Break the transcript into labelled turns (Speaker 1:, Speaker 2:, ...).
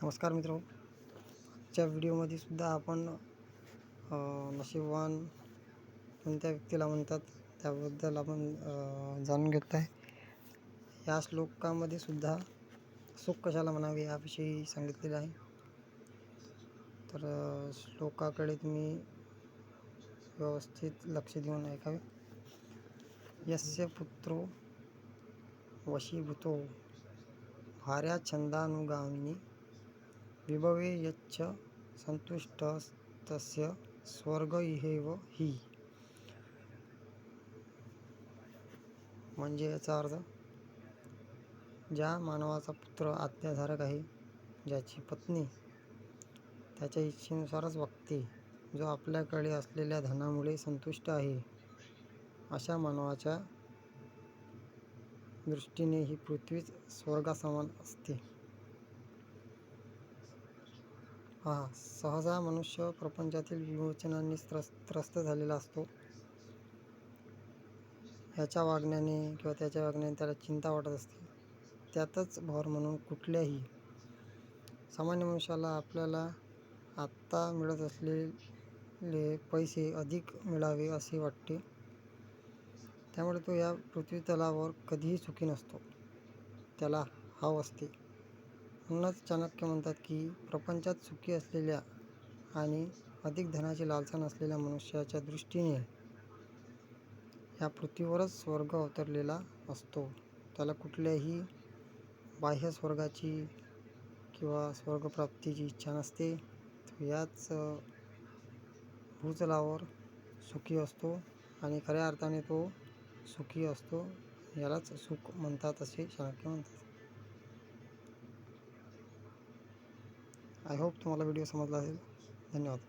Speaker 1: नमस्कार मित्रो, आजच्या व्हिडिओमध्ये सुद्धा आपण नशीबवान कोणत्या व्यक्तीला म्हणतात त्याबद्दल आपण जाणून घेत आहे. या श्लोकामध्ये सुद्धा सुख कशाला म्हणावे याविषयी सांगितलेले आहे. तर श्लोकाकडे तुम्ही व्यवस्थित लक्ष देऊन ऐकावे. यस्य पुत्रो वशीभूतो भार्या छंदानुगामिनी विभवे यच्च संतुष्टस्तस्य स्वर्ग इहेव हि. म्हणजे याचा अर्थ, ज्या मानवाचा पुत्र आज्ञाधारक आहे, ज्याची पत्नी त्याच्या इच्छेनुसारच वागते, जो आपल्याकडे असलेल्या धनामुळे संतुष्ट आहे, अशा मानवाच्या दृष्टीने ही पृथ्वीच स्वर्गासमान असते. सहसा मनुष्य प्रपंचातील विमोचनाने त्रस्त झालेला असतो. याच्या वागण्याने किंवा त्याच्या वागण्याने त्याला चिंता वाटत असते. त्यातच भर म्हणून कुठल्याही सामान्य मनुष्याला आपल्याला आत्ता मिळत असलेले पैसे अधिक मिळावे असे वाटते. त्यामुळे तो या पृथ्वीतलावर कधीही सुखी नसतो. त्याला हाव असते. म्हणूनच चाणक्य म्हणतात की प्रपंचात सुखी असलेल्या आणि अधिक धनाची लालसा नसलेल्या मनुष्याच्या दृष्टीने या पृथ्वीवरच स्वर्ग अवतरलेला असतो. त्याला कुठल्याही बाह्य स्वर्गाची किंवा स्वर्गप्राप्तीची इच्छा नसते. तो याच भूतलावर सुखी असतो आणि खऱ्या अर्थाने तो सुखी असतो. यालाच सुख म्हणतात असे चाणक्य म्हणतात. आय होप तुम्हाला व्हिडिओ समजला असेल. धन्यवाद.